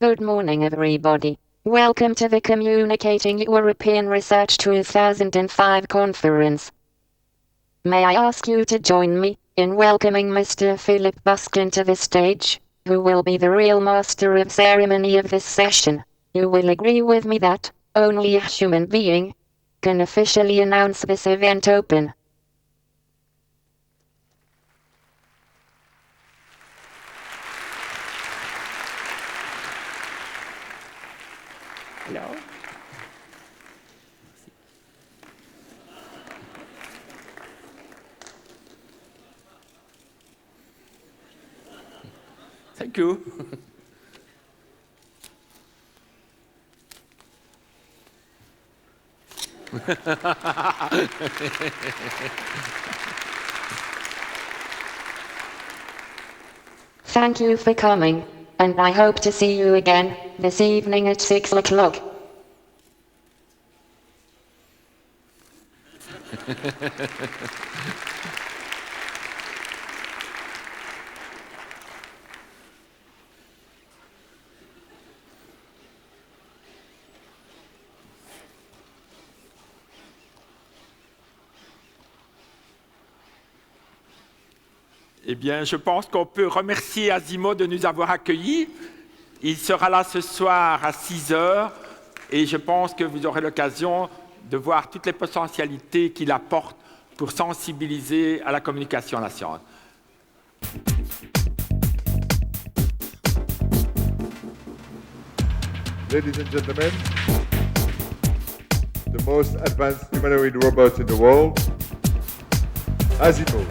Good morning, everybody. Welcome to the Communicating European Research 2005 conference. May I ask you to join me in welcoming Mr. Philip Buskin to the stage, who will be the real master of ceremony of this session. You will agree with me that only a human being can officially announce this event open. Hello. Thank you. Thank you for coming, and I hope to see you again this evening at 6 o'clock. Eh bien, je pense qu'on peut remercier ASIMO de nous avoir accueillis. Il sera là ce soir à 6 heures et je pense que vous aurez l'occasion de voir toutes les potentialités qu'il apporte pour sensibiliser à la communication à la science. Ladies and gentlemen, the most advanced humanoid robot in the world, ASIMO.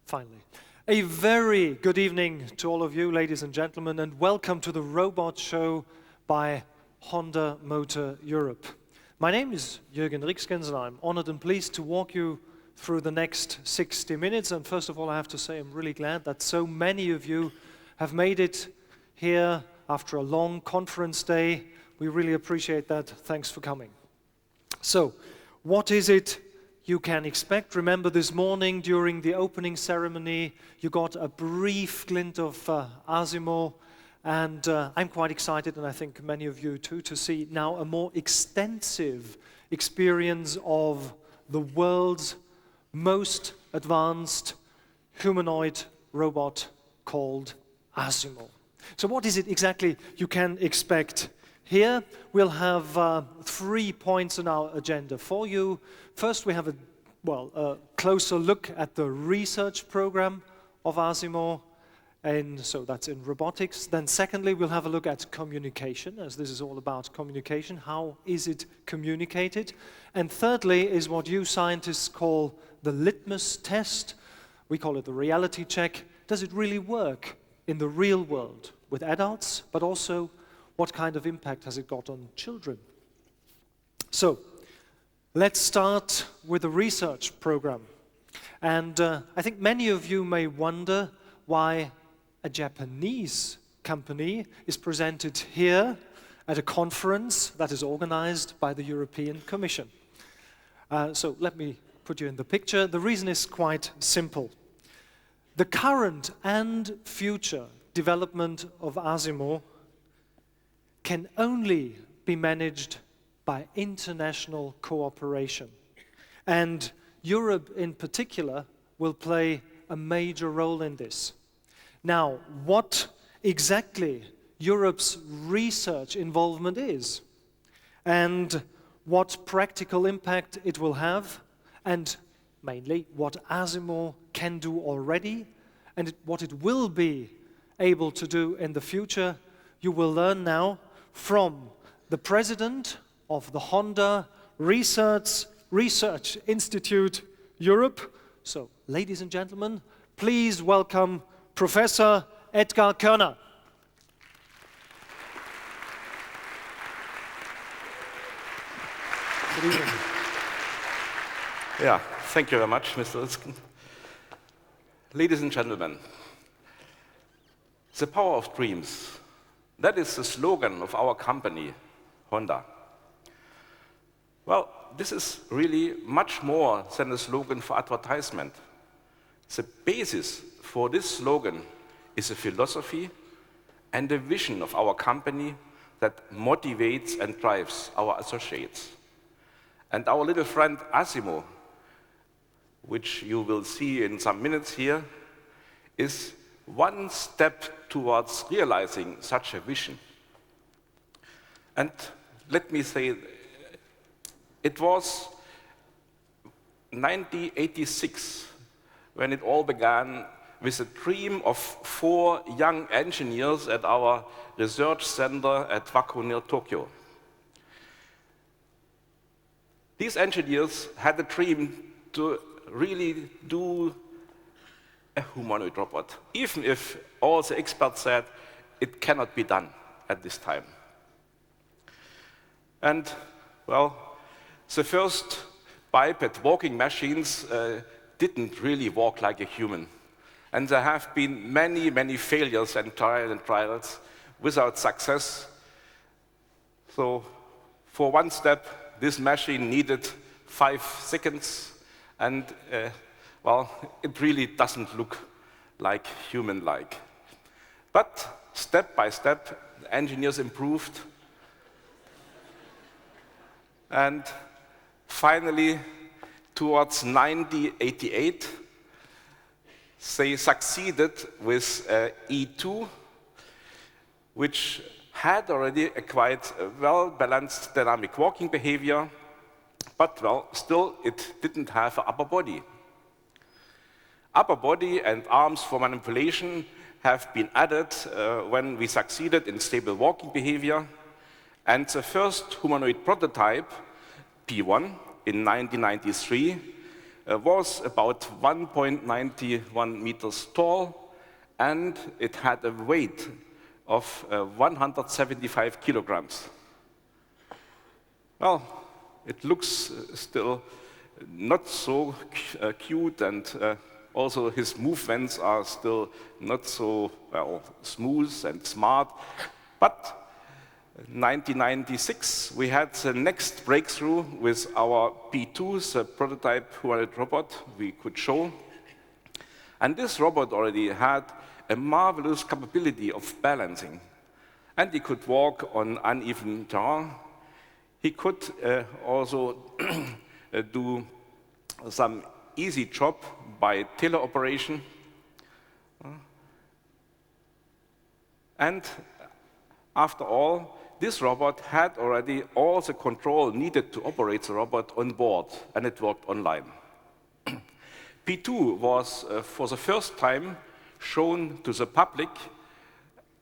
Finally. A very good evening to all of you, ladies and gentlemen, and welcome to the Robot Show by Honda Motor Europe. My name is Jürgen Rixkens, and I'm honored and pleased to walk you through the next 60 minutes. And first of all, I have to say I'm really glad that so many of you have made it here after a long conference day. We really appreciate that. Thanks for coming. So, what is it you can expect? Remember, this morning during the opening ceremony, you got a brief glint of ASIMO, and I'm quite excited, and I think many of you too, to see now a more extensive experience of the world's most advanced humanoid robot called ASIMO. So what is it exactly you can expect? Here we'll have 3 points on our agenda for you. First, we have a closer look at the research program of ASIMO, and so that's in robotics. Then secondly, we'll have a look at communication, as this is all about communication. How is it communicated? And thirdly is what you scientists call the litmus test. We call it the reality check. Does it really work in the real world with adults, but also what kind of impact has it got on children? So, let's start with the research program. And I think many of you may wonder why a Japanese company is presented here at a conference that is organized by the European Commission. So let me put you in the picture. The reason is quite simple. The current and future development of ASIMO can only be managed by international cooperation. And Europe in particular will play a major role in this. Now, what exactly Europe's research involvement is, and what practical impact it will have, and mainly what ASIMO can do already, and what it will be able to do in the future, you will learn now from the president of the Honda Research Institute Europe, So, ladies and gentlemen, please welcome Professor Edgar Körner. Good evening. Yeah, thank you very much, Mr. Ritzken. Ladies and gentlemen, the power of dreams, that is the slogan of our company, Honda. Well, this is really much more than a slogan for advertisement. The basis for this slogan is a philosophy and a vision of our company that motivates and drives our associates. And our little friend ASIMO, which you will see in some minutes here, is one step towards realizing such a vision. And let me say, it was 1986 when it all began with a dream of 4 young engineers at our research center at Wako near Tokyo. These engineers had a dream to really do a humanoid robot, even if all the experts said it cannot be done at this time. And, well, the first biped walking machines didn't really walk like a human. And there have been many, many failures and trials without success. So, for one step, this machine needed 5 seconds, and well, it really doesn't look like human-like. But step by step, the engineers improved, and finally, towards 1988, they succeeded with E2, which had already a quite well-balanced dynamic walking behavior, but, well, still it didn't have an upper body. Upper body and arms for manipulation have been added when we succeeded in stable walking behavior, and the first humanoid prototype, P1, in 1993, was about 1.91 meters tall, and it had a weight of 175 kilograms. Well, it looks still not so cute, and also his movements are still not so smooth and smart. But in 1996, we had the next breakthrough with our P2, the prototype humanoid robot we could show. And this robot already had a marvelous capability of balancing. And he could walk on uneven terrain. He could also do some easy job by teleoperation. And after all, this robot had already all the control needed to operate the robot on board, and it worked online. P2 was, for the first time, shown to the public.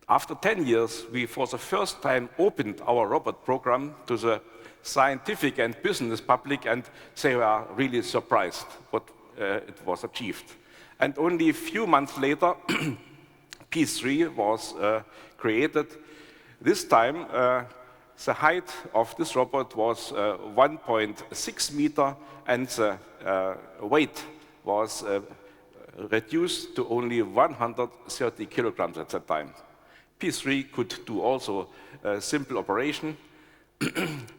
After 10 years, we, for the first time, opened our robot program to the scientific and business public, and they were really surprised what it was achieved. And only a few months later, P3 was created. This time, the height of this robot was 1.6 meters, and the weight was reduced to only 130 kilograms at that time. P3 could do also simple operation,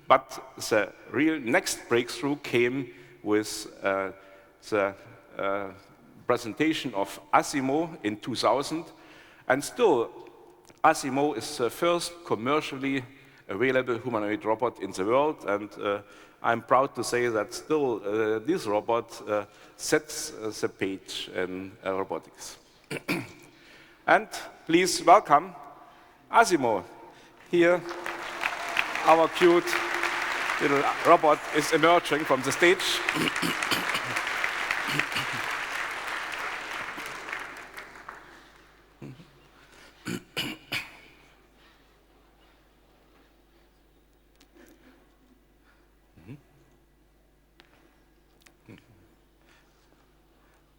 but the real next breakthrough came with the presentation of ASIMO in 2000, and still ASIMO is the first commercially available humanoid robot in the world, and I'm proud to say that still this robot sets the page in robotics. And please welcome ASIMO. Here, our cute little robot is emerging from the stage.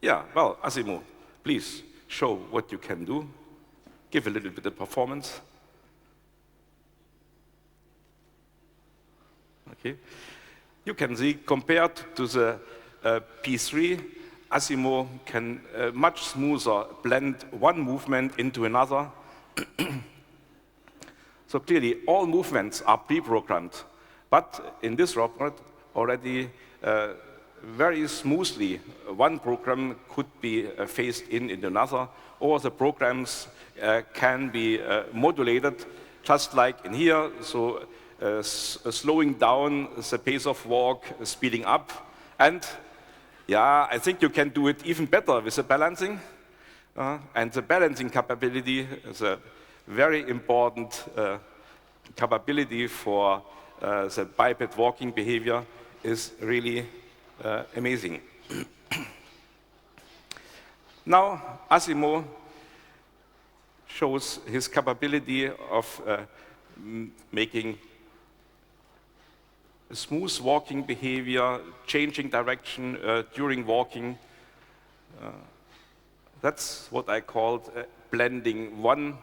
Yeah, well, ASIMO, please show what you can do. Give a little bit of performance. Okay. You can see, compared to the P3, ASIMO can much smoother blend one movement into another. So clearly, all movements are pre-programmed. But in this robot, already very smoothly, one program could be phased in into another, or the programs can be modulated, just like in here. So slowing down the pace of walk, speeding up. And yeah, I think you can do it even better with the balancing. And the balancing capability is a very important capability for the biped walking behavior is really amazing. Now, ASIMO shows his capability of making smooth walking behavior, changing direction during walking. That's what I called blending one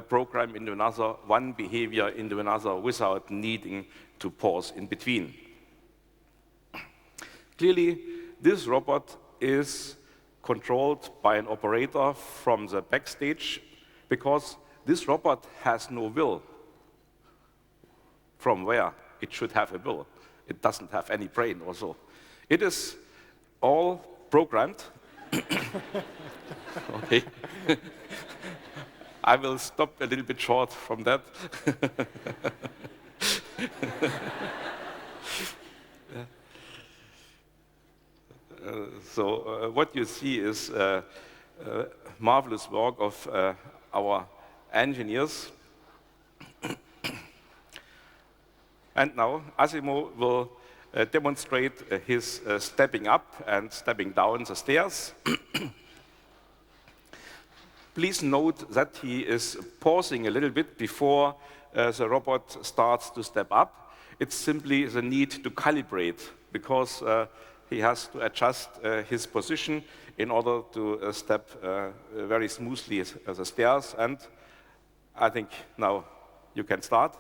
program into another, one behavior into another, without needing to pause in between. Clearly, this robot is controlled by an operator from the backstage, because this robot has no will. From where it should have a will. It doesn't have any brain or so. It is all programmed. Okay. I will stop a little bit short from that. So what you see is marvelous work of our engineers. And now ASIMO will demonstrate his stepping up and stepping down the stairs. Please note that he is pausing a little bit before the robot starts to step up. It's simply the need to calibrate, because he has to adjust his position in order to step very smoothly the stairs. And I think now you can start.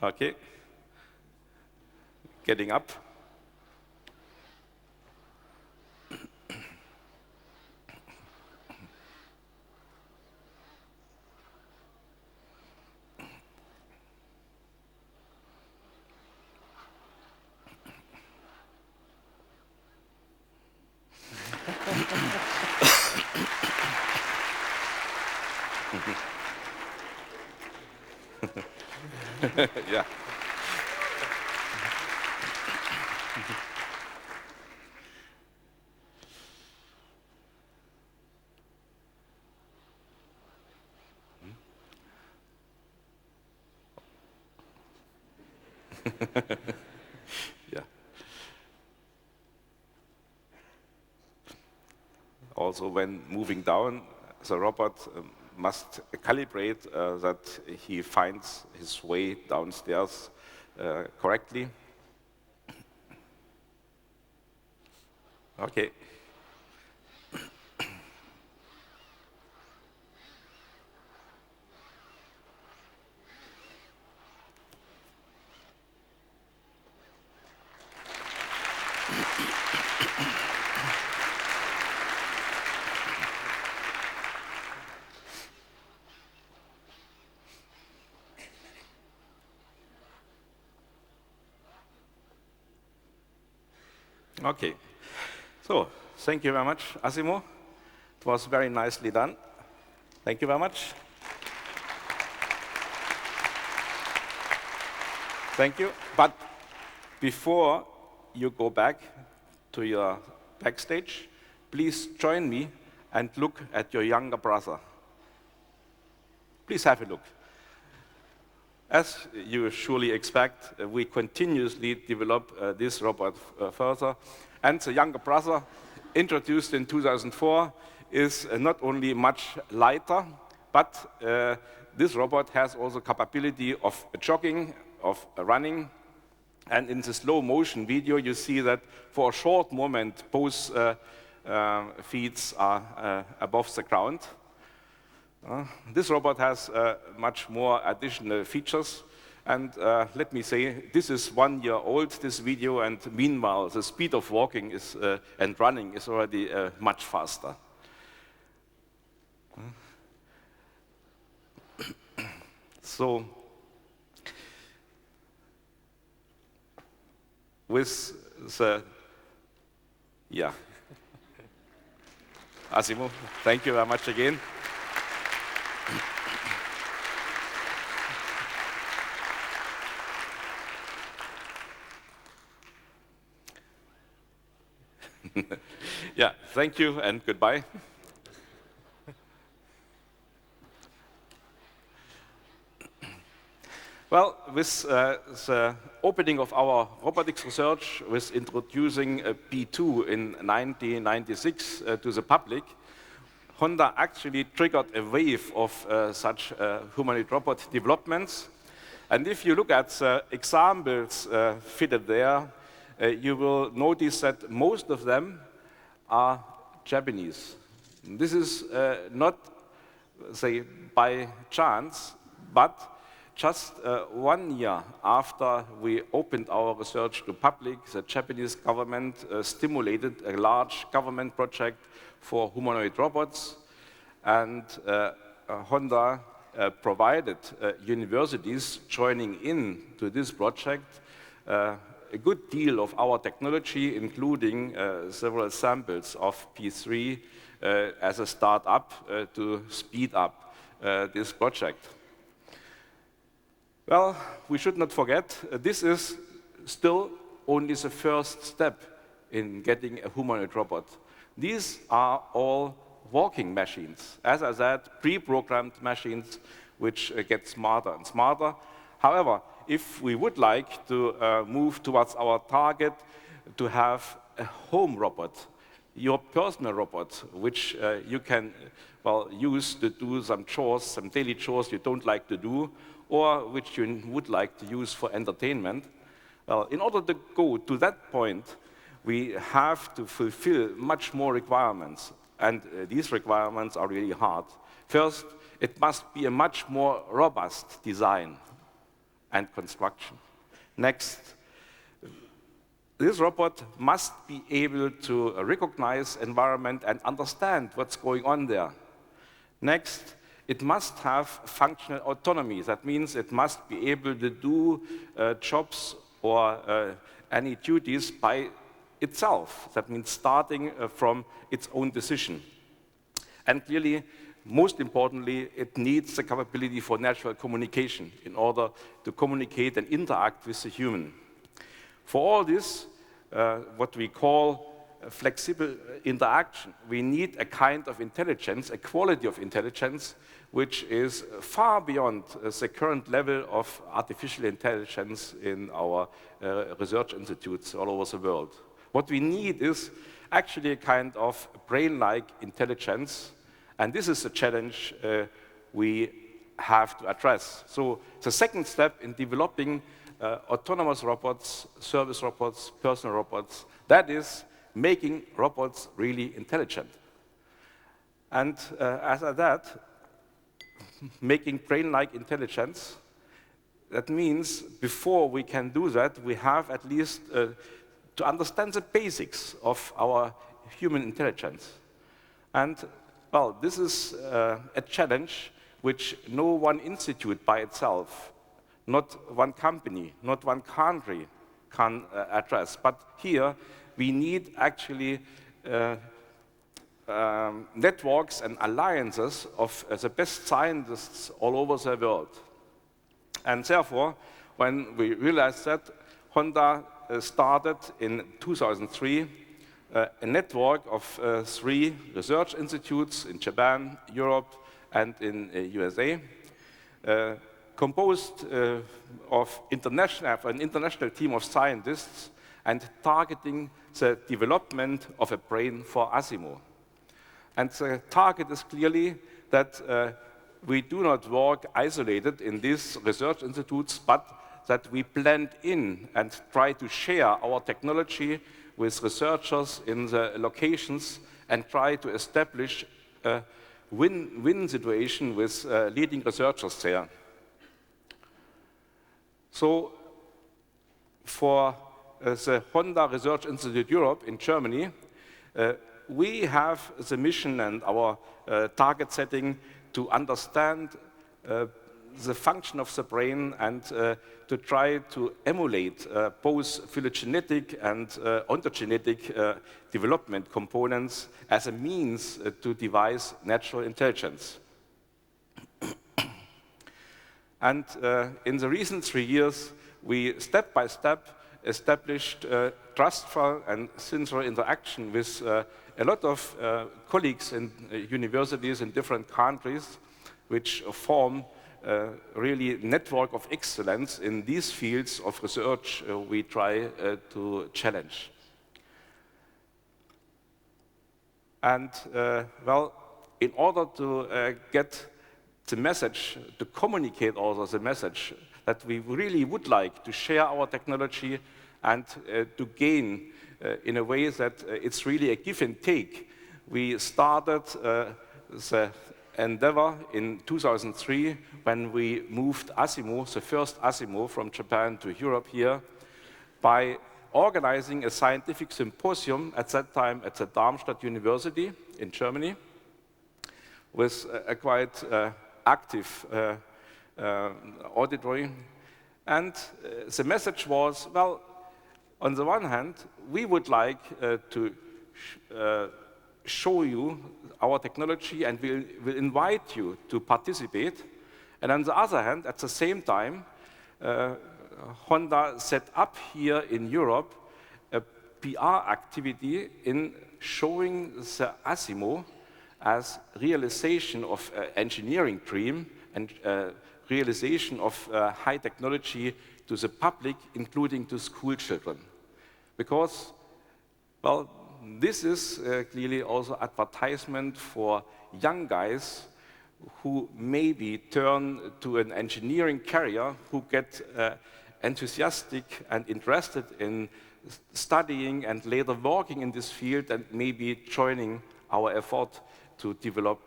Okay. Getting up. Yeah. Yeah. Also, when moving down, the robot must calibrate that he finds his way downstairs correctly. Okay. Okay. So, thank you very much, ASIMO. It was very nicely done. Thank you very much. Thank you. But before you go back to your backstage, please join me and look at your younger brother. Please have a look. As you surely expect, we continuously develop this robot further. And the younger brother, introduced in 2004, is not only much lighter, but this robot has also capability of jogging, of running. And in the slow motion video, you see that for a short moment, both feet are above the ground. This robot has much more additional features. And let me say, this is 1 year old, this video, and meanwhile, the speed of walking is, and running is already much faster. So, with the, yeah. ASIMO, thank you very much again. Yeah, thank you and goodbye. Well, with the opening of our robotics research, with introducing P2 in 1996 to the public, Honda actually triggered a wave of such humanoid robot developments. And if you look at the examples fitted there, you will notice that most of them are Japanese. This is not, say, by chance, but just 1 year after we opened our research to public, the Japanese government stimulated a large government project for humanoid robots, and Honda provided universities joining in to this project a good deal of our technology, including several samples of P3 as a start-up to speed up this project. Well, we should not forget, this is still only the first step in getting a humanoid robot. These are all walking machines. As I said, pre-programmed machines which get smarter and smarter. However, if we would like to move towards our target to have a home robot, your personal robot, which you can use to do some chores, some daily chores you don't like to do, or which you would like to use for entertainment. Well, in order to go to that point, we have to fulfill much more requirements, and these requirements are really hard. First, it must be a much more robust design and construction. Next, this robot must be able to recognize environment and understand what's going on there. Next, it must have functional autonomy. That means it must be able to do jobs or any duties by itself. That means starting from its own decision. And clearly, most importantly, it needs the capability for natural communication in order to communicate and interact with the human. For all this, what we call flexible interaction, we need a kind of intelligence, a quality of intelligence, which is far beyond the current level of artificial intelligence in our research institutes all over the world. What we need is actually a kind of brain-like intelligence, and this is a challenge we have to address. So the second step in developing autonomous robots, service robots, personal robots, that is making robots really intelligent. And as I said, making brain-like intelligence, that means before we can do that, we have at least to understand the basics of our human intelligence. And, well, this is a challenge which no one institute by itself, not one company, not one country can address. But here, we need actually networks and alliances of the best scientists all over the world. And therefore, when we realized that, Honda started in 2003 a network of 3 research institutes in Japan, Europe, and in USA, composed of an international team of scientists and targeting the development of a brain for ASIMO. And the target is clearly that we do not work isolated in these research institutes, but that we blend in and try to share our technology with researchers in the locations and try to establish a win-win situation with leading researchers there. So for the Honda Research Institute Europe in Germany, we have the mission and our target setting to understand the function of the brain and to try to emulate both phylogenetic and ontogenetic development components as a means to devise natural intelligence. And in the recent 3 years, we step by step established trustful and sincere interaction with a lot of colleagues in universities in different countries, which form really network of excellence in these fields of research we try to challenge. And well, in order to get the message, to communicate also the message that we really would like to share our technology and to gain in a way that it's really a give and take, we started the endeavor in 2003 when we moved ASIMO, the first ASIMO from Japan to Europe here, by organizing a scientific symposium at that time at the Darmstadt University in Germany with a quite active auditory. And the message was, well, on the one hand, we would like to show you our technology and we'll invite you to participate. And on the other hand, at the same time, Honda set up here in Europe a PR activity in showing the ASIMO as realization of engineering dream and realization of high technology to the public, including to school children. Because, well, this is clearly also advertisement for young guys who maybe turn to an engineering career, who get enthusiastic and interested in studying and later working in this field and maybe joining our effort to develop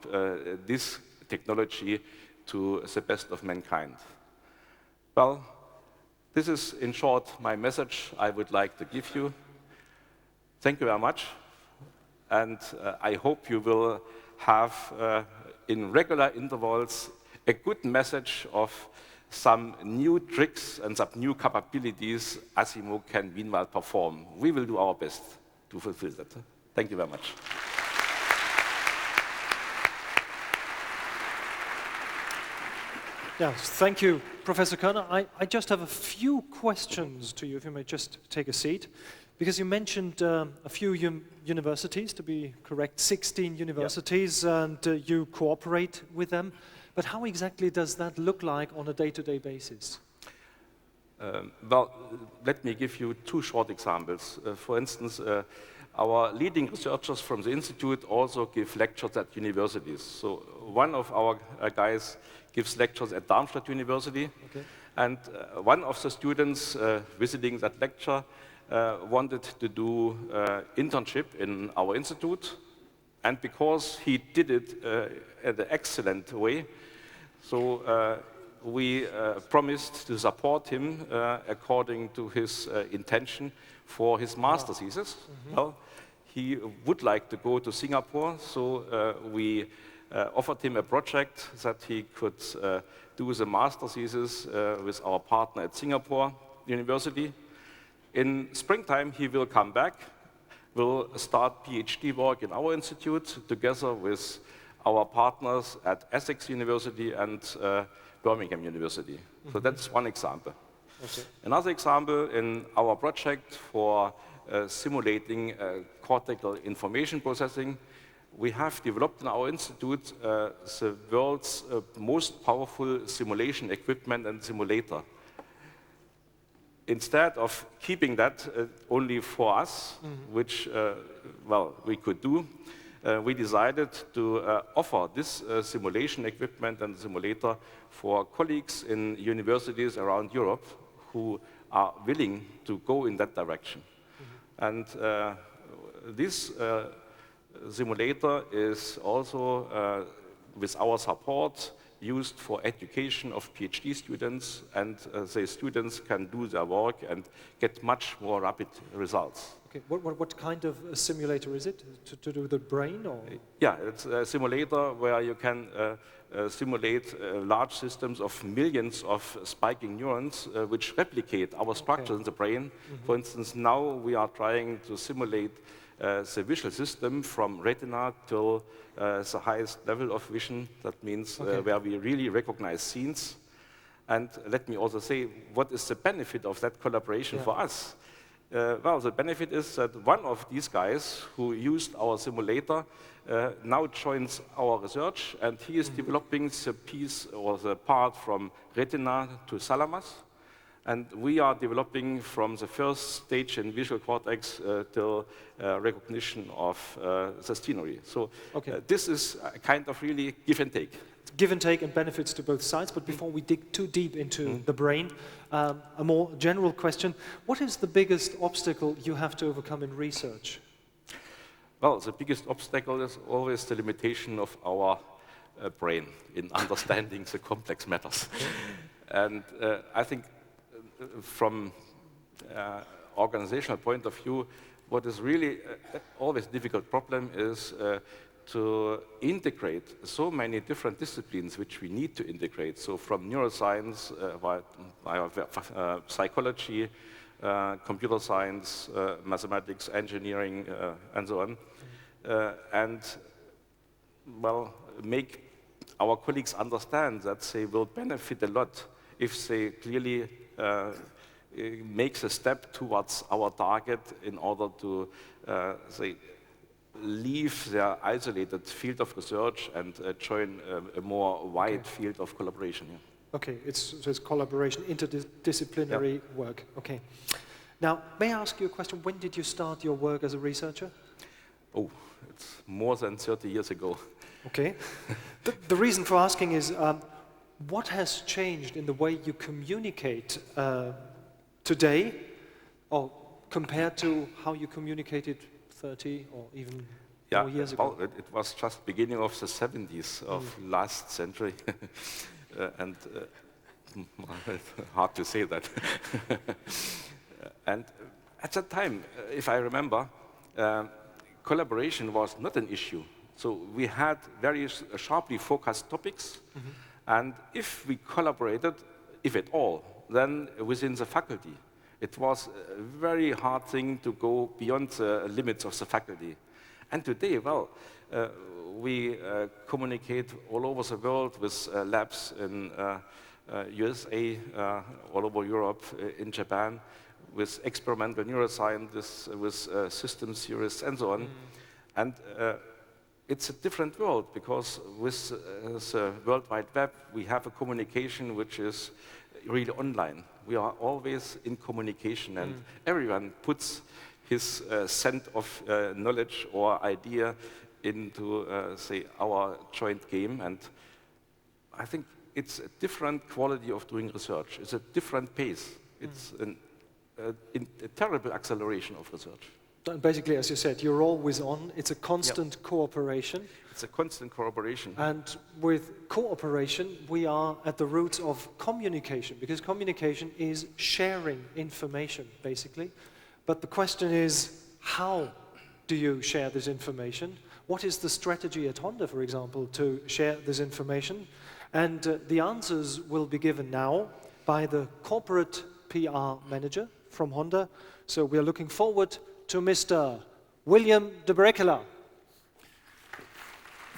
this technology to the best of mankind. Well, this is, in short, my message I would like to give you. Thank you very much, and I hope you will have, in regular intervals, a good message of some new tricks and some new capabilities ASIMO can meanwhile perform. We will do our best to fulfill that. Thank you very much. Yes, thank you, Professor Körner. I just have a few questions to you, if you may just take a seat. Because you mentioned a few universities, to be correct, 16 universities, yeah. And you cooperate with them. But how exactly does that look like on a day-to-day basis? Well, let me give you two short examples. For instance, our leading researchers from the Institute also give lectures at universities. So one of our guys gives lectures at Darmstadt University. Okay. And one of the students visiting that lecture wanted to do internship in our institute, and because he did it in an excellent way, so we promised to support him according to his intention for his master thesis. Mm-hmm. Well, he would like to go to Singapore, so we offered him a project that he could do the master thesis with our partner at Singapore University. In springtime, he will come back, will start PhD work in our institute together with our partners at Essex University and Birmingham University. Mm-hmm. So that's one example. Okay. Another example, in our project for simulating cortical information processing, we have developed in our institute the world's most powerful simulation equipment and simulator. Instead of keeping that only for us, mm-hmm. which, well, we could do, we decided to offer this simulation equipment and simulator for colleagues in universities around Europe who are willing to go in that direction. Mm-hmm. And this simulator is also, with our support, used for education of PhD students, and the students can do their work and get much more rapid results. Okay. What kind of a simulator is it? To do with the brain, or? Yeah, it's a simulator where you can simulate large systems of millions of spiking neurons which replicate our structure in the brain. For instance, now we are trying to simulate the visual system from retina till the highest level of vision. That means where we really recognize scenes. And let me also say, what is the benefit of that collaboration for us? Well, the benefit is that one of these guys who used our simulator now joins our research, and he is developing the piece or the part from retina to thalamus. And we are developing from the first stage in visual cortex till recognition of the scenery. So this is a kind of really give and take. Give and take and benefits to both sides, but before we dig too deep into the brain, a more general question. What is the biggest obstacle you have to overcome in research? Well, the biggest obstacle is always the limitation of our brain in understanding the complex matters. And I think from organizational point of view, what is really always a difficult problem is to integrate so many different disciplines which we need to integrate. So from neuroscience, psychology, computer science, mathematics, engineering, and so on. And, well, make our colleagues understand that they will benefit a lot if they clearly make a step towards our target in order to, say, leave their isolated field of research and join a more wide field of collaboration. Yeah. Okay, so it's collaboration, interdisciplinary work. Okay. Now, may I ask you a question? When did you start your work as a researcher? Oh, it's more than 30 years ago. Okay. The reason for asking is, what has changed in the way you communicate today, or compared to how you communicated 30 or even more years ago? Well, it was just beginning of the 70s of last century, and hard to say that. And at that time, if I remember, collaboration was not an issue. So we had very sharply focused topics, and if we collaborated, if at all, then within the faculty. It was a very hard thing to go beyond the limits of the faculty. And today, well, we communicate all over the world with labs in USA, all over Europe, in Japan, with experimental neuroscientists, with systems theorists, and so on. And it's a different world, because with the World Wide Web, we have a communication which is really online. We are always in communication, and everyone puts his cent of knowledge or idea into, say, our joint game. And I think it's a different quality of doing research. It's a different pace. It's a terrible acceleration of research. And basically, as you said, you're always on. It's a constant cooperation. It's a constant cooperation. And with cooperation, we are at the roots of communication, because communication is sharing information, basically. But the question is, how do you share this information? What is the strategy at Honda, for example, to share this information? And the answers will be given now by the corporate PR manager from Honda. So we are looking forward to Mr. William de Brekela.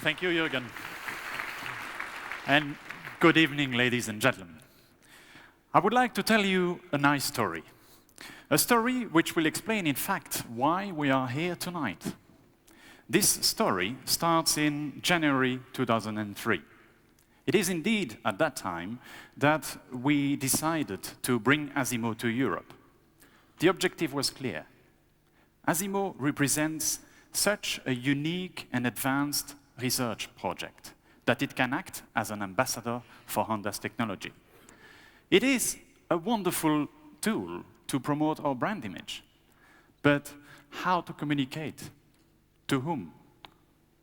Thank you, Jürgen. And good evening, ladies and gentlemen. I would like to tell you a nice story. A story which will explain, in fact, why we are here tonight. This story starts in January 2003. It is indeed at that time that we decided to bring ASIMO to Europe. The objective was clear. ASIMO represents such a unique and advanced research project that it can act as an ambassador for Honda's technology. It is a wonderful tool to promote our brand image, but how to communicate? To whom?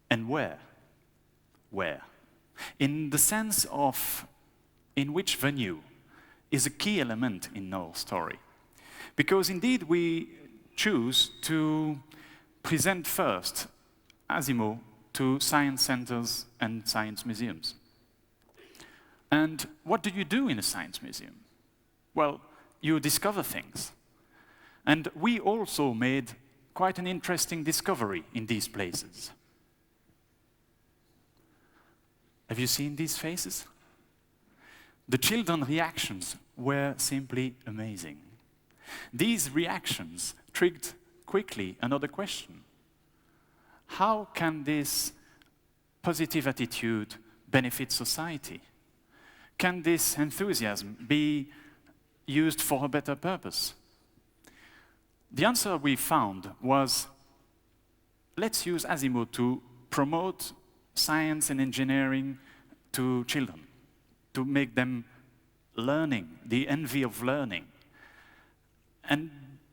And where? Where? In the sense of in which venue is a key element in our story. Because indeed we choose to present first ASIMO to science centers and science museums. And what do you do in a science museum? Well, you discover things. And we also made quite an interesting discovery in these places. Have you seen these faces? The children's reactions were simply amazing. These reactions triggered quickly another question. How can this positive attitude benefit society? Can this enthusiasm be used for a better purpose? The answer we found was, let's use ASIMO to promote science and engineering to children, to make them learning, the envy of learning. And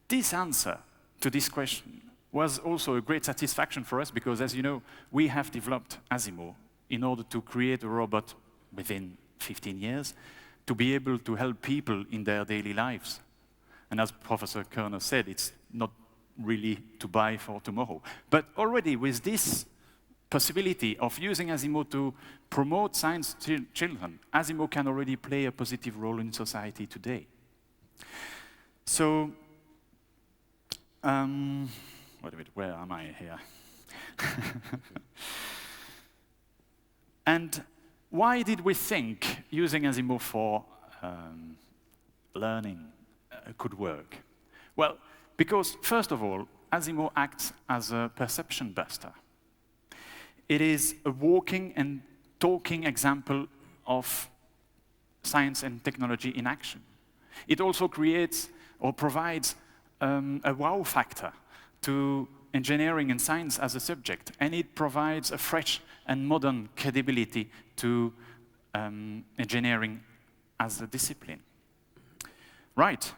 this answer to this question was also a great satisfaction for us because, as you know, we have developed ASIMO in order to create a robot within 15 years to be able to help people in their daily lives. And as Professor Kerner said, it's not really to buy for tomorrow. But already with this possibility of using ASIMO to promote science to children, ASIMO can already play a positive role in society today. So, wait a minute, where am I here? And why did we think using ASIMO for learning could work? Well, because first of all, ASIMO acts as a perception buster. It is a walking and talking example of science and technology in action. It also creates or provides a wow factor to engineering and science as a subject, and it provides a fresh and modern credibility to engineering as a discipline. Right,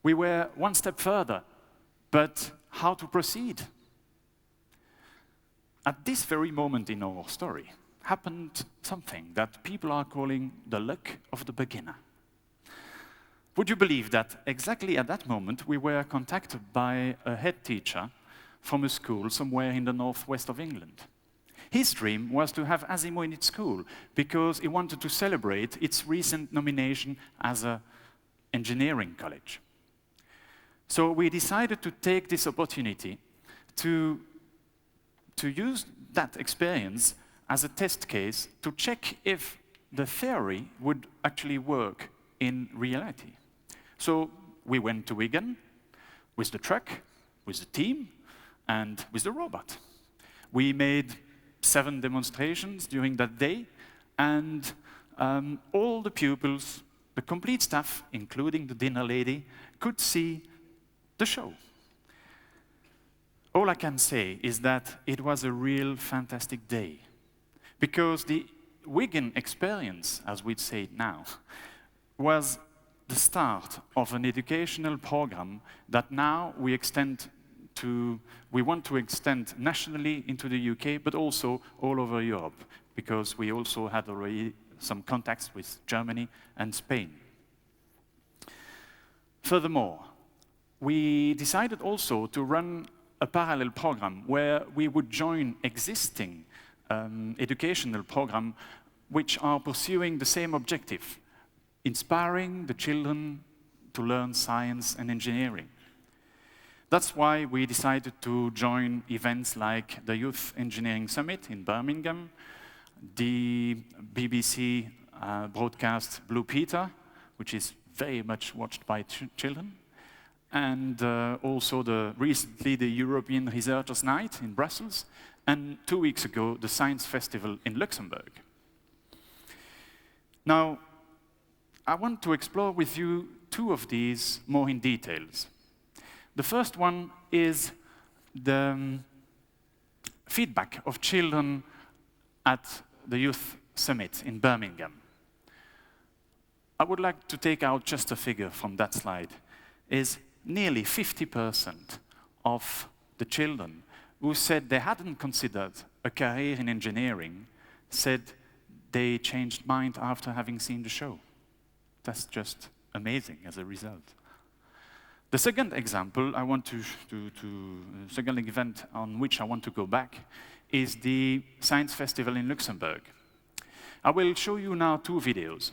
we were one step further, but how to proceed? At this very moment in our story happened something that people are calling the luck of the beginner. Would you believe that exactly at that moment we were contacted by a head teacher from a school somewhere in the northwest of England? His dream was to have ASIMO in its school because he wanted to celebrate its recent nomination as an engineering college. So we decided to take this opportunity to use that experience as a test case to check if the theory would actually work in reality. So we went to Wigan with the truck, with the team, and with the robot. We made 7 demonstrations during that day, and all the pupils, the complete staff, including the dinner lady, could see the show. All I can say is that it was a real fantastic day, because the Wigan experience, as we'd say it now, was the start of an educational program that now we want to extend nationally into the UK, but also all over Europe, because we also had already some contacts with Germany and Spain. Furthermore, we decided also to run a parallel program where we would join existing educational programs which are pursuing the same objective, inspiring the children to learn science and engineering. That's why we decided to join events like the Youth Engineering Summit in Birmingham, the BBC broadcast Blue Peter, which is very much watched by children, and also recently the European Researchers' Night in Brussels, and 2 weeks ago the Science Festival in Luxembourg. Now, I want to explore with you 2 of these more in details. The first one is the feedback of children at the Youth Summit in Birmingham. I would like to take out just a figure from that slide. Is nearly 50% of the children who said they hadn't considered a career in engineering said they changed mind after having seen the show. That's just amazing as a result. The second example second event on which I want to go back is the Science Festival in Luxembourg. I will show you now 2 videos.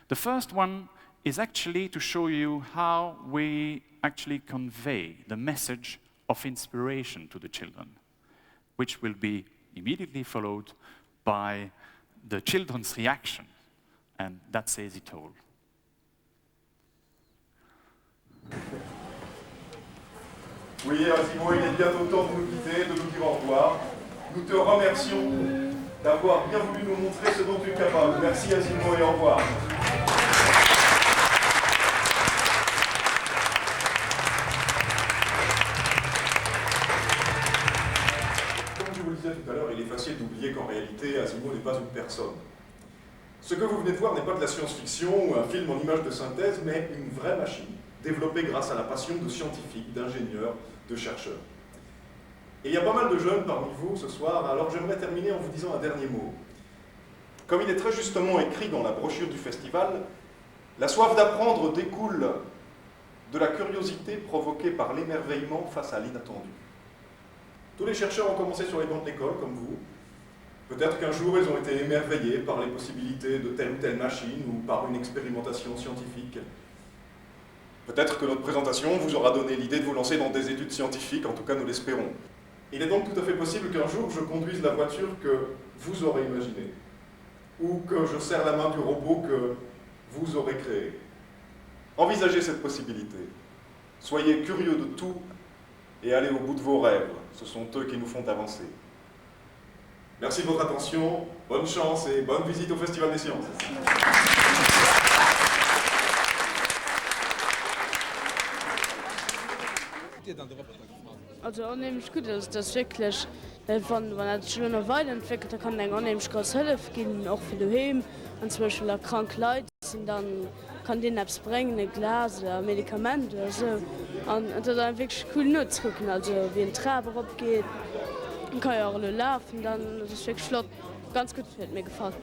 The first one is actually to show you how we actually convey the message of inspiration to the children, which will be immediately followed by the children's reaction, and that says it all. Oui, ASIMO, il est bientôt temps de nous quitter, de nous dire au revoir. Nous te remercions d'avoir bien voulu nous montrer ce dont tu es capable. Merci ASIMO et au revoir. Comme je vous le disais tout à l'heure, il est facile d'oublier qu'en réalité, ASIMO n'est pas une personne. Ce que vous venez de voir n'est pas de la science-fiction ou un film en images de synthèse, mais une vraie machine, développée grâce à la passion de scientifiques, d'ingénieurs, de chercheurs. Et il y a pas mal de jeunes parmi vous ce soir, alors j'aimerais terminer en vous disant un dernier mot. Comme il est très justement écrit dans la brochure du festival, la soif d'apprendre découle de la curiosité provoquée par l'émerveillement face à l'inattendu. Tous les chercheurs ont commencé sur les bancs de l'école, comme vous. Peut-être qu'un jour ils ont été émerveillés par les possibilités de telle ou telle machine ou par une expérimentation scientifique. Peut-être que notre présentation vous aura donné l'idée de vous lancer dans des études scientifiques, en tout cas nous l'espérons. Il est donc tout à fait possible qu'un jour je conduise la voiture que vous aurez imaginée, ou que je serre la main du robot que vous aurez créé. Envisagez cette possibilité. Soyez curieux de tout et allez au bout de vos rêves. Ce sont eux qui nous font avancer. Merci de votre attention, bonne chance et bonne visite au Festival des Sciences. Also unheimlich gut, also das wirklich, wenn er schon noch weiterentwickelt, dann kann er unheimlich groß Hilfe geben, auch für daheim. Und zum Beispiel auch kranke Leute sind, dann kann denen etwas bringen, ein Glas oder ein Medikament oder so. Und das ist dann wirklich cool nutzen, also wie ein Treppe abgeht, dann kann ja auch laufen, dann das ist wirklich flott, ganz gut, hat mir gefallen.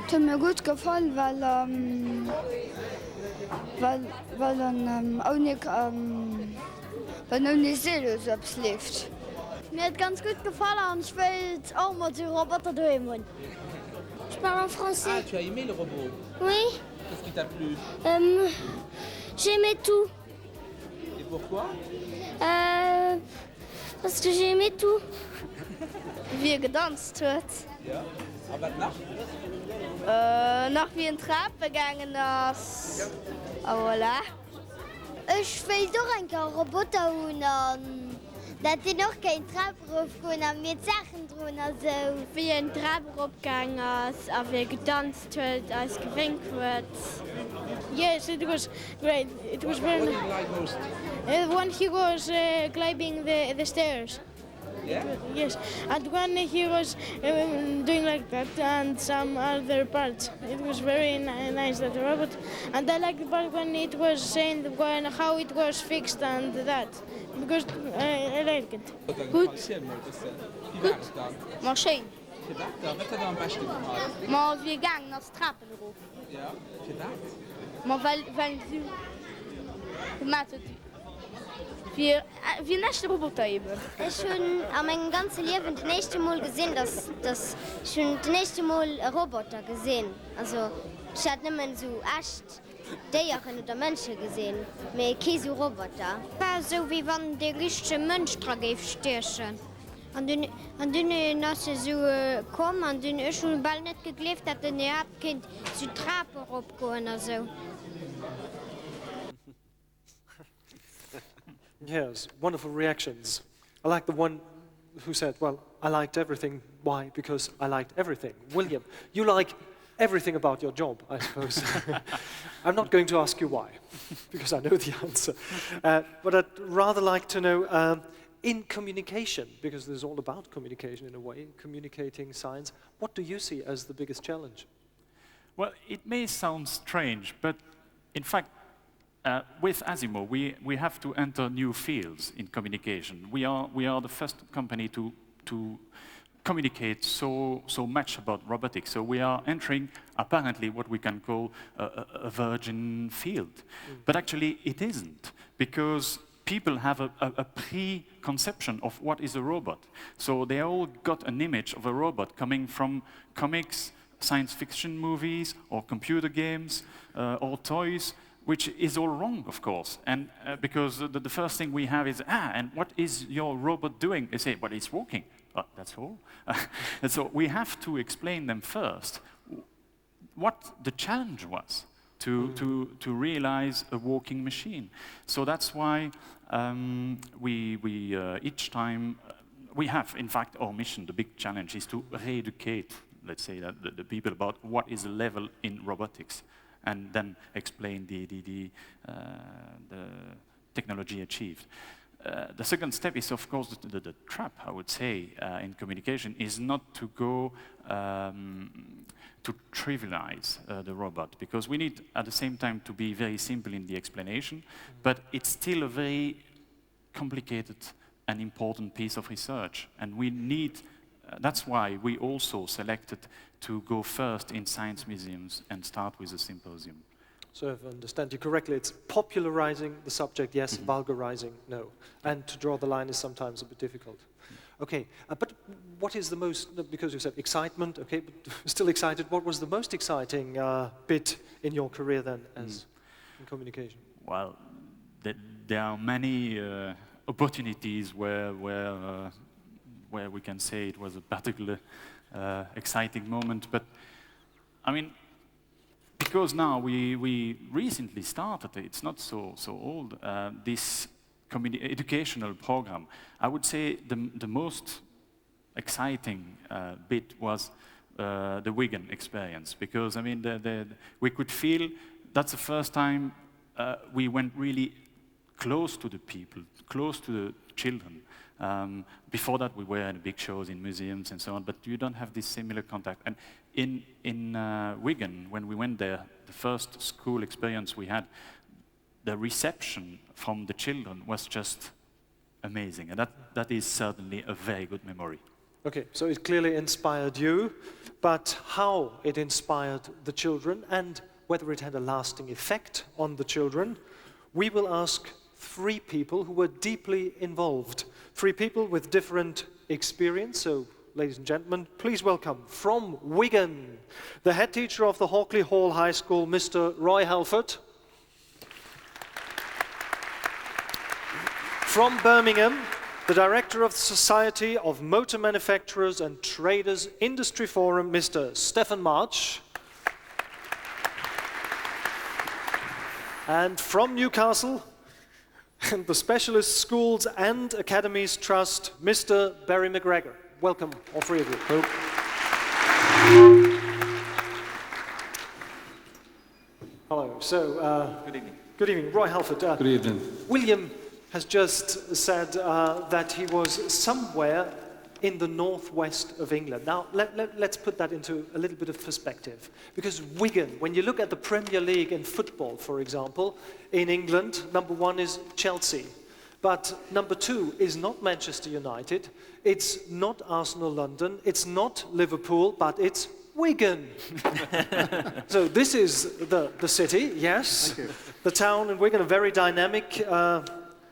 Das hat mir gut gefallen, weil dann auch nicht wenn du nicht siehst, ob es läuft. Mir hat ganz gut gefallen und ich will auch mal die Roboter daheim holen. Je parle en français. Ah, tu as aimé le robot? Oui. Qu'est-ce qui t'a plu? J'aimais tout. Et pourquoi? Parce que j'aimais tout. Wie er gedanzt hat. Ja. Aber nach? Nach wie ein Trab gegangen ist. Voilà. Ich will doch einen Roboter holen. Da hat noch kein Treppe raufgegangen, mit Sachen drin. Also. Wie ein Treppe raufgegangen ist, wie er getanzt hat, als gewinkt wird. Yes, it was great. It was very nice. What did you like most? When he was climbing the stairs. Yeah? Yes, and when he was doing like that and some other parts, it was very nice that the robot. And I liked the part when it was saying how it was fixed and that, because I like it. Goed. Goed. Maar schön. Gedacht, wat heb je dan best gemaakt? Maar wir gingen naar de trappen erop. Ja, gedacht. Maar weil du gemacht hast. Wir nächste Roboter eben. Ich habe an meinem ganzen Leben das nächste Mal gesehen, dass schon das nächste Mal einen Roboter gesehen. Also ich habe nicht mehr so echt Tiere oder Menschen gesehen, aber keine so Roboter. War so wie wenn der richtige Mensch dran stechen. Und dann ist er so gekommen und dann ist schon bald nicht geglebt, dass er nicht Kind zu Trappen raufgehen oder so. Yes, wonderful reactions. I like the one who said, well, I liked everything. Why? Because I liked everything. William, you like everything about your job, I suppose. I'm not going to ask you why, because I know the answer. But I'd rather like to know, in communication, because this is all about communication in a way, communicating science, what do you see as the biggest challenge? Well, it may sound strange, but in fact, with ASIMO, we have to enter new fields in communication. We are the first company to communicate so much about robotics. So we are entering apparently what we can call a virgin field. But actually it isn't, because people have a preconception of what is a robot. So they all got an image of a robot coming from comics, science fiction movies, or computer games, or toys, which is all wrong, of course. And because the first thing we have is, and what is your robot doing? They say, well, it's walking. That's all. And so we have to explain them first what the challenge was to realize a walking machine. So that's why we each time, we have, in fact, our mission, the big challenge is to re-educate, let's say, the people about what is the level in robotics, and then explain the technology achieved. The second step is, of course, the trap, I would say, in communication, is not to go to trivialize the robot, because we need, at the same time, to be very simple in the explanation, but it's still a very complicated and important piece of research, and we need, that's why we also selected to go first in science museums and start with a symposium. So if I understand you correctly, it's popularizing the subject, yes, vulgarizing, no. And to draw the line is sometimes a bit difficult. Okay, but what is the most, because you said excitement, okay, but still excited, what was the most exciting bit in your career then as in communication? Well, there are many opportunities where we can say it was a particular exciting moment, but I mean, because now we recently started, it's not so old, this educational program. I would say the most exciting bit was the Wigan experience, because I mean we could feel that's the first time we went really close to the people, close to the children. Before that, we were in big shows in museums and so on, but you don't have this similar contact. And in Wigan, when we went there, the first school experience we had, the reception from the children was just amazing, and that is certainly a very good memory. Okay, so it clearly inspired you, but how it inspired the children and whether it had a lasting effect on the children, we will ask 3 people who were deeply involved. 3 people with different experience. So, ladies and gentlemen, please welcome from Wigan, the head teacher of the Hawkley Hall High School, Mr. Roy Halford. From Birmingham, the director of the Society of Motor Manufacturers and Traders Industry Forum, Mr. Stefan March. And from Newcastle, the Specialist Schools and Academies Trust, Mr. Barry McGregor. Welcome, all 3 of you. Hello. Hello. So, good evening. Good evening, Roy Halford. Good evening. William has just said that he was somewhere in the northwest of England. Now, let's put that into a little bit of perspective. Because Wigan, when you look at the Premier League in football, for example, in England, number 1 is Chelsea. But number 2 is not Manchester United, it's not Arsenal London, it's not Liverpool, but it's Wigan. So this is the city, yes. Thank you. The town in Wigan, a very dynamic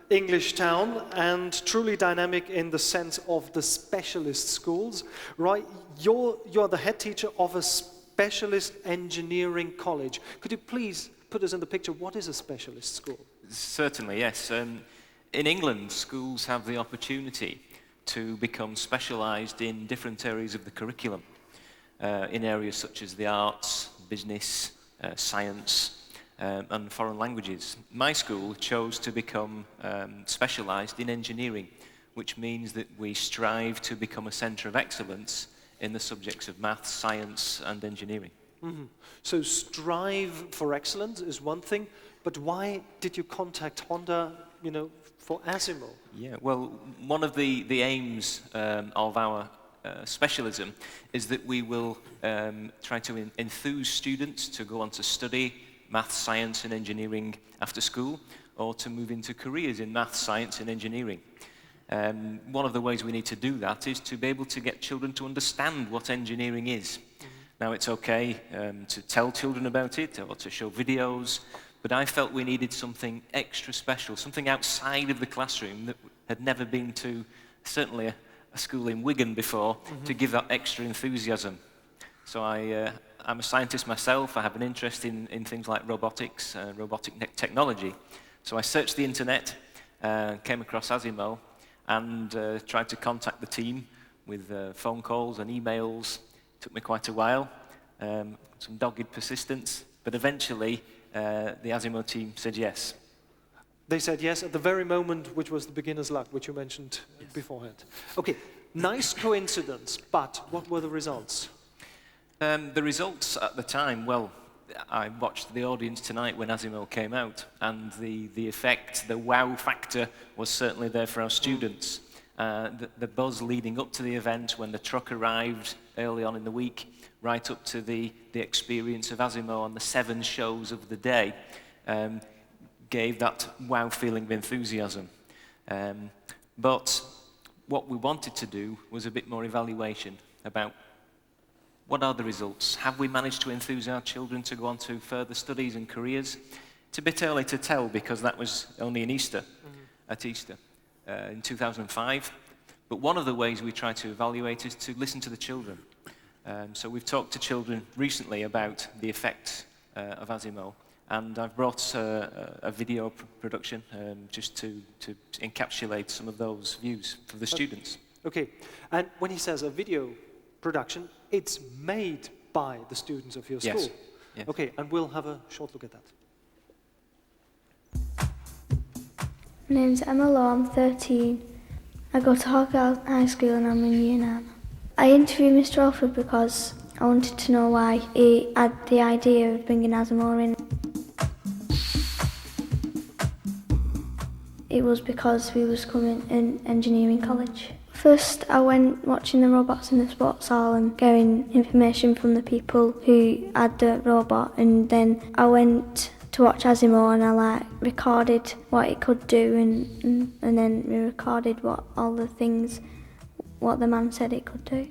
English town, and truly dynamic in the sense of the specialist schools. Right, you're the head teacher of a specialist engineering college. Could you please put us in the picture, what is a specialist school? Certainly, yes. In England, schools have the opportunity to become specialised in different areas of the curriculum, in areas such as the arts, business, science, and foreign languages. My school chose to become specialised in engineering, which means that we strive to become a centre of excellence in the subjects of maths, science, and engineering. Mm-hmm. So strive for excellence is one thing, but why did you contact Honda, for ASIMO? Yeah, well, one of the aims of our specialism is that we will try to enthuse students to go on to study maths, science and engineering after school, or to move into careers in maths, science and engineering. One of the ways we need to do that is to be able to get children to understand what engineering is. Now, it's okay to tell children about it or to show videos, but I felt we needed something extra special, something outside of the classroom that had never been to, certainly a school in Wigan before, to give that extra enthusiasm. So I'm a scientist myself. I have an interest in things like robotics, robotic technology. So I searched the internet, came across ASIMO, and tried to contact the team with phone calls and emails. It took me quite a while, some dogged persistence, but eventually the ASIMO team said yes. They said yes at the very moment, which was the beginner's luck, which you mentioned beforehand. Okay, nice coincidence, but what were the results? The results at the time, well, I watched the audience tonight when ASIMO came out, and the effect, the wow factor was certainly there for our students. The buzz leading up to the event, when the truck arrived early on in the week, right up to the experience of ASIMO on the 7 shows of the day, gave that wow feeling of enthusiasm. But what we wanted to do was a bit more evaluation about what are the results? Have we managed to enthuse our children to go on to further studies and careers? It's a bit early to tell because that was only in Easter, at Easter in 2005. But one of the ways we try to evaluate is to listen to the children. So we've talked to children recently about the effects of ASIMO, and I've brought a video production just to encapsulate some of those views for the students. Okay, and when he says a video production, it's made by the students of your school. Yes. Okay, and we'll have a short look at that. My name's Emma Law, I'm 13. I go to Hoggarth High School and I'm in Year 9. I interviewed Mr. Alford because I wanted to know why he had the idea of bringing ASIMO in. It was because we was coming in engineering college. First, I went watching the robots in the sports hall and getting information from the people who had the robot, and then I went to watch ASIMO and I recorded what it could do, and then we recorded what the man said it could do.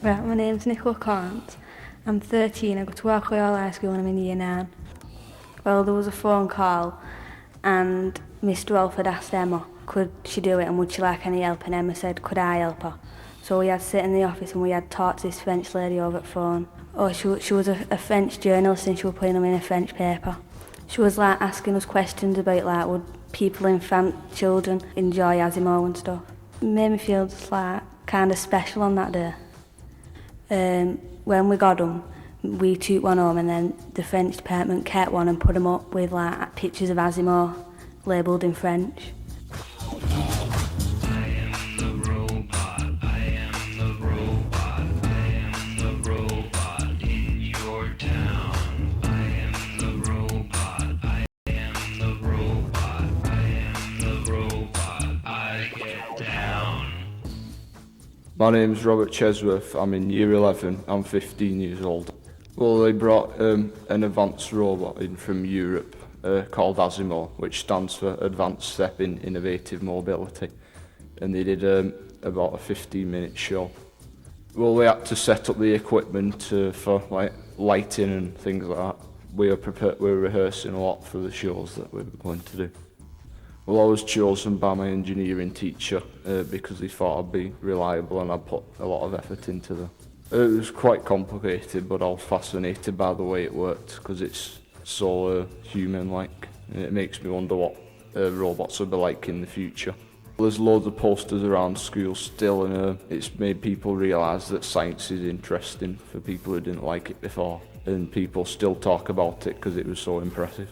Right, my name's Nicola Corrant. I'm 13, I go to Welcome High School and I'm in Year 9. Well, there was a phone call and Mr. Alford asked Emma, could she do it and would she like any help, and Emma said, could I help her? So we had to sit in the office and we had talked to this French lady over the phone. Oh, she was a French journalist and she was putting them in a French paper. She was asking us questions about would people in France, children, enjoy ASIMO and stuff. It made me feel just kind of special on that day. When we got them, we took one home and then the French department kept one and put them up with pictures of ASIMO labelled in French. My name's Robert Chesworth, I'm in Year 11, I'm 15 years old. Well, they brought an advanced robot in from Europe called ASIMO, which stands for Advanced Step in Innovative Mobility. And they did about a 15-minute show. Well, we had to set up the equipment for lighting and things like that. We were rehearsing a lot for the shows that we were going to do. Well, I was chosen by my engineering teacher because he thought I'd be reliable and I'd put a lot of effort into them. It was quite complicated, but I was fascinated by the way it worked because it's so human-like. And it makes me wonder what robots will be like in the future. There's loads of posters around school still, and it's made people realise that science is interesting for people who didn't like it before. And people still talk about it because it was so impressive.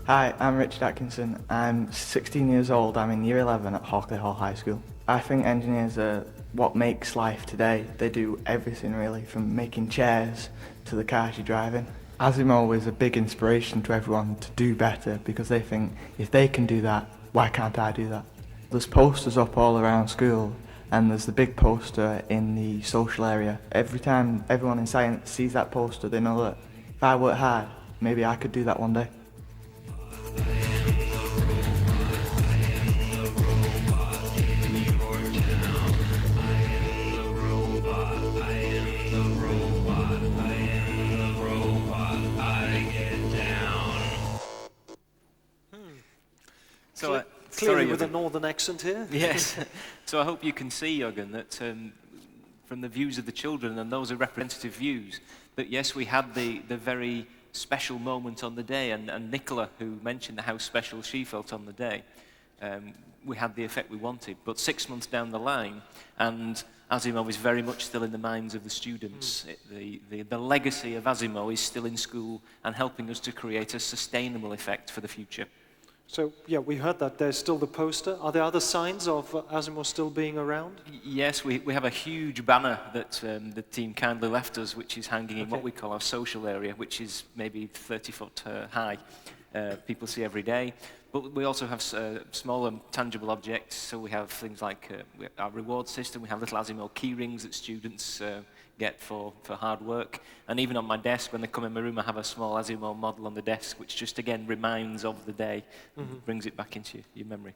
Hi, I'm Richard Atkinson. I'm 16 years old. I'm in Year 11 at Hockley Hall High School. I think engineers are what makes life today. They do everything really, from making chairs to the cars you drive in. ASIMO is a big inspiration to everyone to do better because they think if they can do that, why can't I do that? There's posters up all around school and there's the big poster in the social area. Every time everyone in science sees that poster, they know that if I work hard, maybe I could do that one day. So clearly with a northern accent here. Yes. So I hope you can see, Jürgen, that from the views of the children, and those are representative views, that yes, we had the very special moment on the day, and Nicola, who mentioned how special she felt on the day, we had the effect we wanted. But 6 months down the line, and ASIMO is very much still in the minds of the students. The legacy of ASIMO is still in school and helping us to create a sustainable effect for the future. So, yeah, we heard that there's still the poster. Are there other signs of ASIMO still being around? Yes, we have a huge banner that the team kindly left us, which is hanging in what we call our social area, which is maybe 30 foot high. People see every day. But we also have small and tangible objects. So we have things like our reward system. We have little ASIMO key rings that students get for hard work. And even on my desk, when they come in my room, I have a small ASIMO model on the desk, which just, again, reminds of the day, and brings it back into your memory.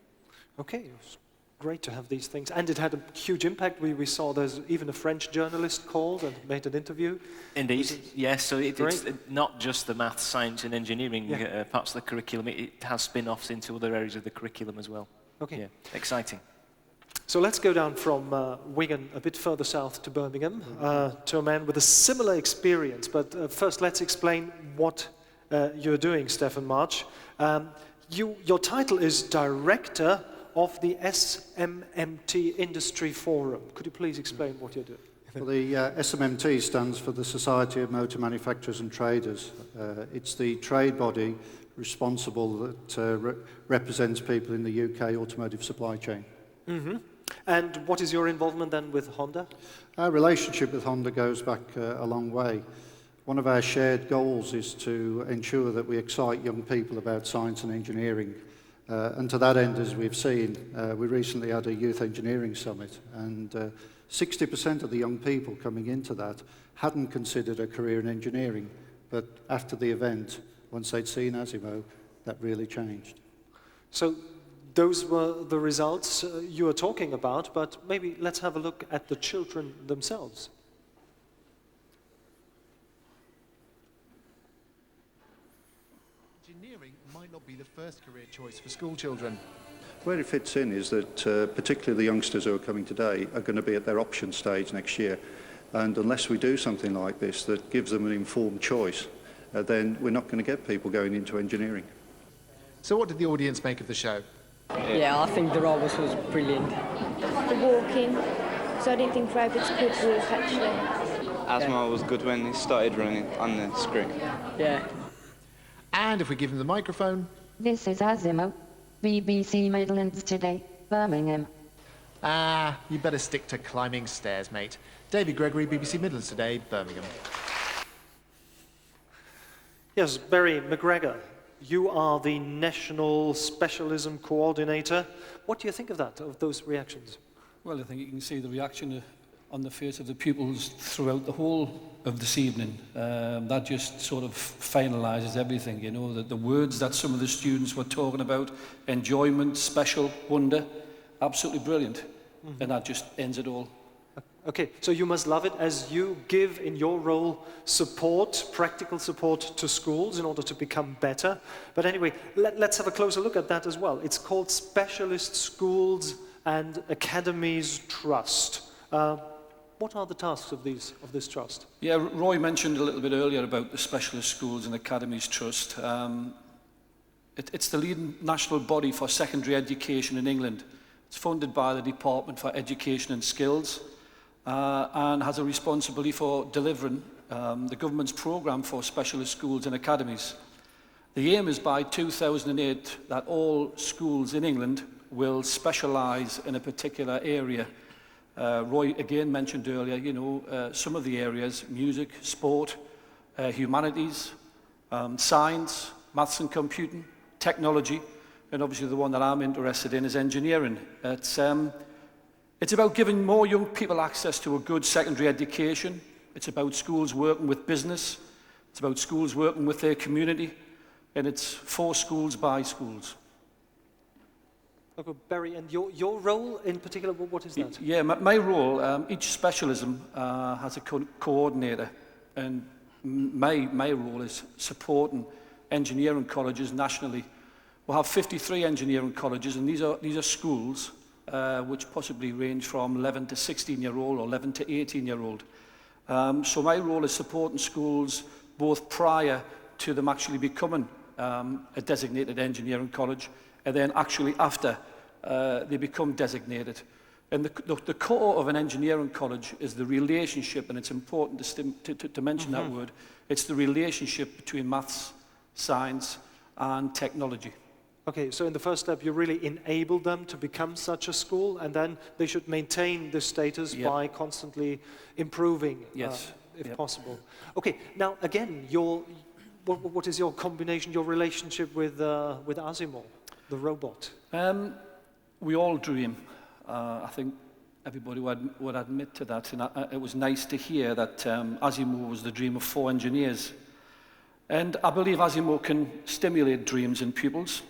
Okay, it was great to have these things. And it had a huge impact. We saw there's even a French journalist called and made an interview. Indeed, yes. So it's not just the maths, science and engineering parts of the curriculum. It has spin-offs into other areas of the curriculum as well. Okay. Yeah, exciting. So let's go down from Wigan a bit further south to Birmingham, to a man with a similar experience. But first, let's explain what you're doing, Stefan March. Your title is Director of the SMMT Industry Forum. Could you please explain what you're doing? Well, the SMMT stands for the Society of Motor Manufacturers and Traders. It's the trade body responsible that represents people in the UK automotive supply chain. Mm-hmm. And what is your involvement then with Honda? Our relationship with Honda goes back a long way. One of our shared goals is to ensure that we excite young people about science and engineering. And to that end, as we've seen, we recently had a youth engineering summit, and 60% of the young people coming into that hadn't considered a career in engineering. But after the event, once they'd seen ASIMO, that really changed. So those were the results you were talking about, but maybe let's have a look at the children themselves. Engineering might not be the first career choice for school children. Where it fits in is that particularly the youngsters who are coming today are going to be at their option stage next year. And unless we do something like this that gives them an informed choice, then we're not going to get people going into engineering. So what did the audience make of the show? Yeah, I think the robots was brilliant. The walking, so I didn't think robots could walk actually. ASIMO was good when he started running on the screen. Yeah. And if we give him the microphone... This is ASIMO, BBC Midlands Today, Birmingham. You better stick to climbing stairs, mate. David Gregory, BBC Midlands Today, Birmingham. Yes, Barry McGregor, you are the National Specialism Coordinator. What do you think of that, of those reactions? Well, I think you can see the reaction on the face of the pupils throughout the whole of this evening. That just sort of finalises everything, you know, the words that some of the students were talking about, enjoyment, special, wonder, absolutely brilliant. And that just ends it all. Okay, so you must love it as you give in your role support, practical support to schools in order to become better. But anyway, let's have a closer look at that as well. It's called Specialist Schools and Academies Trust. What are the tasks of this trust? Yeah, Roy mentioned a little bit earlier about the Specialist Schools and Academies Trust. It's the leading national body for secondary education in England. It's funded by the Department for Education and Skills and has a responsibility for delivering the government's programme for specialist schools and academies. The aim is by 2008 that all schools in England will specialise in a particular area. Roy again mentioned earlier, you know, some of the areas: music, sport, humanities, science, maths and computing, technology, and obviously the one that I'm interested in is engineering. It's about giving more young people access to a good secondary education. It's about schools working with business. It's about schools working with their community. And it's for schools by schools. Okay, Barry, and your role in particular, what is that? Yeah, my role, each specialism has a coordinator. And my role is supporting engineering colleges nationally. We'll have 53 engineering colleges, and these are schools which possibly range from 11 to 16-year-old or 11 to 18-year-old. So my role is supporting schools both prior to them actually becoming a designated engineering college, and then actually after they become designated. And the core of an engineering college is the relationship, and it's important to mention that word. It's the relationship between maths, science, and technology. Okay, so in the first step, you really enable them to become such a school, and then they should maintain this status by constantly improving, if possible. Okay, now again, what is your combination, your relationship with ASIMO, the robot? We all dream. I think everybody would admit to that, and it was nice to hear that ASIMO was the dream of 4 engineers. And I believe ASIMO can stimulate dreams in pupils.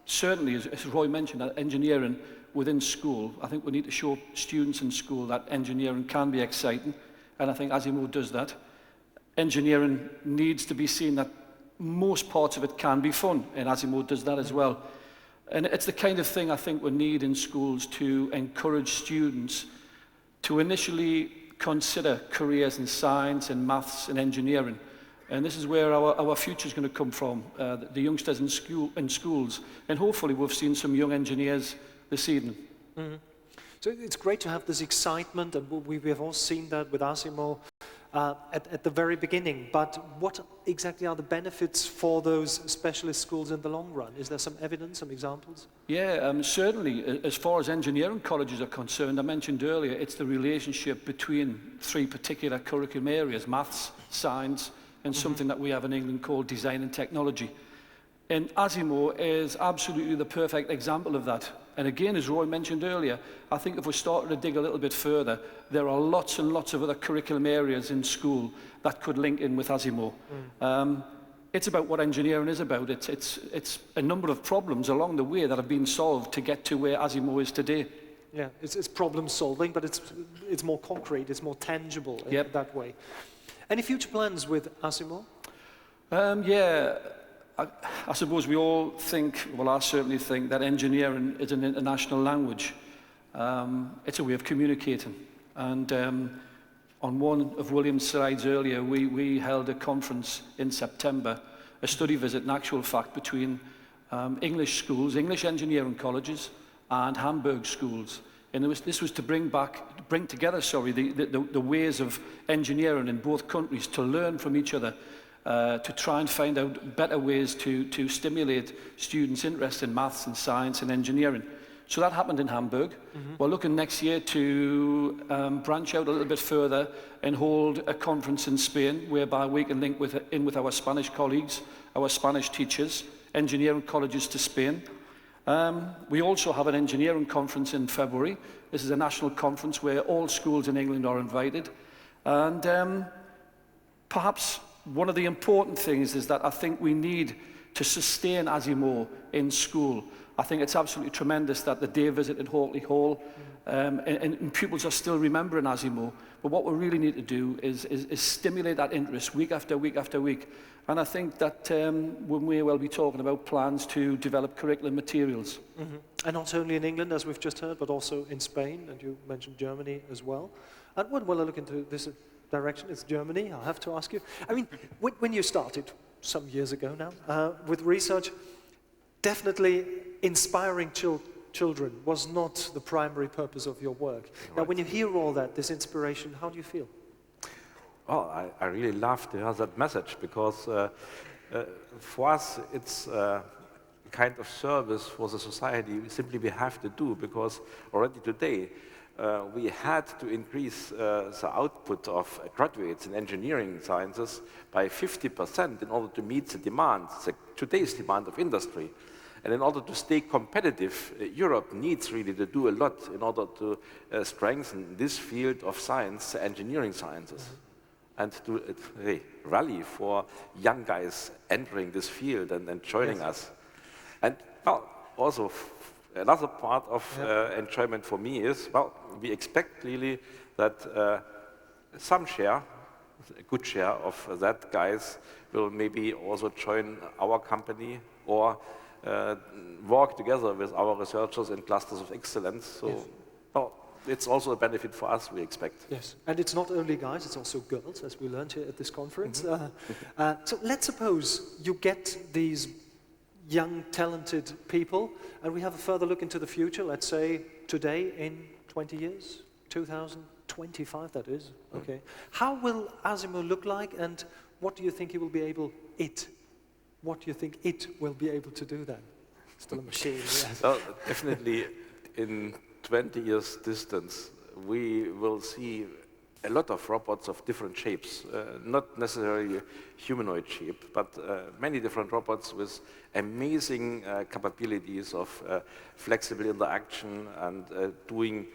Certainly, as Roy mentioned, engineering within school, I think we need to show students in school that engineering can be exciting, and I think ASIMO does that. Engineering needs to be seen that most parts of it can be fun, and ASIMO does that as well. And it's the kind of thing I think we need in schools to encourage students to initially consider careers in science and maths and engineering. And this is where our future is going to come from, the youngsters in schools. And hopefully we've seen some young engineers this evening. Mm-hmm. So it's great to have this excitement, and we have all seen that with ASIMO at the very beginning. But what exactly are the benefits for those specialist schools in the long run? Is there some evidence, some examples? Yeah, certainly. As far as engineering colleges are concerned, I mentioned earlier, it's the relationship between 3 particular curriculum areas: maths, science, and something that we have in England called design and technology. And ASIMO is absolutely the perfect example of that. And again, as Roy mentioned earlier, I think if we started to dig a little bit further, there are lots and lots of other curriculum areas in school that could link in with ASIMO. It's about what engineering is about. It's a number of problems along the way that have been solved to get to where ASIMO is today. Yeah, it's problem solving, but it's more concrete, it's more tangible in that way. Any future plans with ASIMO? Yeah, I suppose we all think, well, I certainly think that engineering is an international language. It's a way of communicating. And on one of William's slides earlier, we held a conference in September, a study visit in actual fact between English schools, English engineering colleges, and Hamburg schools. And this was to bring together the ways of engineering in both countries, to learn from each other, to try and find out better ways to stimulate students' interest in maths and science and engineering. So that happened in Hamburg. We're looking next year to branch out a little bit further and hold a conference in Spain, whereby we can link in with our Spanish colleagues, our Spanish teachers, engineering colleges to Spain. We also have an engineering conference in February. This is a national conference where all schools in England are invited. And perhaps one of the important things is that I think we need to sustain ASIMO in school. I think it's absolutely tremendous that the day visit at Hawkley Hall and pupils are still remembering ASIMO. But what we really need to do is stimulate that interest week after week after week. And I think that we may well be talking about plans to develop curriculum materials. And not only in England, as we've just heard, but also in Spain, and you mentioned Germany as well. And when I look into this direction, it's Germany, I'll have to ask you. I mean, when you started, some years ago now, with research, definitely inspiring children was not the primary purpose of your work. Right. Now, when you hear all that, this inspiration, how do you feel? Well, I really love to hear that message, because For us, it's a kind of service for the society we have to do, because already today we had to increase the output of graduates in engineering sciences by 50% in order to meet the demand, today's demand of industry. And in order to stay competitive, Europe needs really to do a lot in order to strengthen this field of science, the engineering sciences, and to rally for young guys entering this field and joining us. And well, also another part of enjoyment for me is, well, we expect clearly that some share, a good share of that guys will maybe also join our company or work together with our researchers in clusters of excellence. So, well, it's also a benefit for us, we expect. Yes, and it's not only guys, it's also girls, as we learned here at this conference. So let's suppose you get these young, talented people, and we have a further look into the future, let's say today in 20 years, 2025 that is, okay. How will ASIMO look like, and what do you think what do you think it will be able to do then? Still a machine, yes. Well, definitely in 20 years distance, we will see a lot of robots of different shapes, not necessarily humanoid shape, but many different robots with amazing capabilities of flexible interaction and doing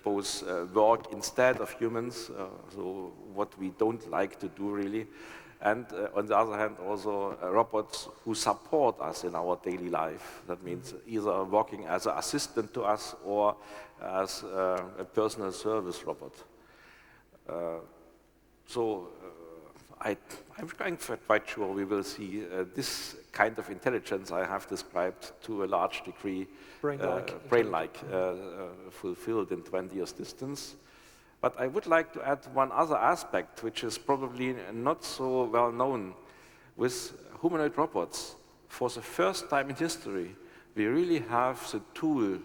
both work instead of humans, so what we don't like to do really, and on the other hand also robots who support us in our daily life. That means either working as an assistant to us or as a personal service robot. I'm quite sure we will see this kind of intelligence I have described to a large degree brain-like fulfilled in 20 years distance. But I would like to add one other aspect, which is probably not so well known. With humanoid robots, for the first time in history, we really have the tool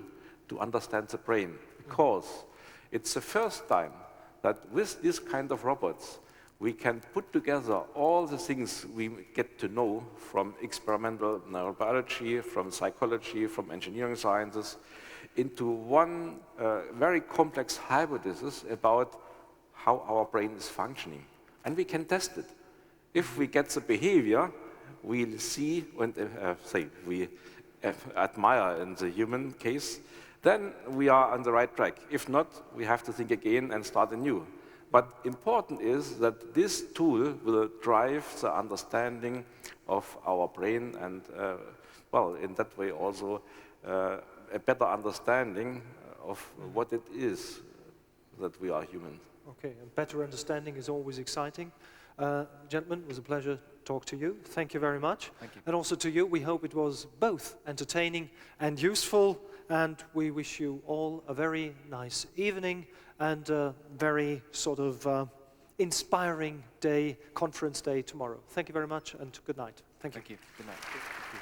to understand the brain, because it's the first time that with this kind of robots, we can put together all the things we get to know from experimental neurobiology, from psychology, from engineering sciences, into one very complex hypothesis about how our brain is functioning. And we can test it. If we get the behavior, we'll see, when we admire in the human case, then we are on the right track. If not, we have to think again and start anew. But important is that this tool will drive the understanding of our brain and, well, in that way also a better understanding of what it is that we are human. Okay, and better understanding is always exciting. Gentlemen, it was a pleasure to talk to you. Thank you very much. Thank you. And also to you, we hope it was both entertaining and useful, and we wish you all a very nice evening and a very sort of inspiring day, conference day tomorrow. Thank you very much and good night. Thank you. Thank you. Good night.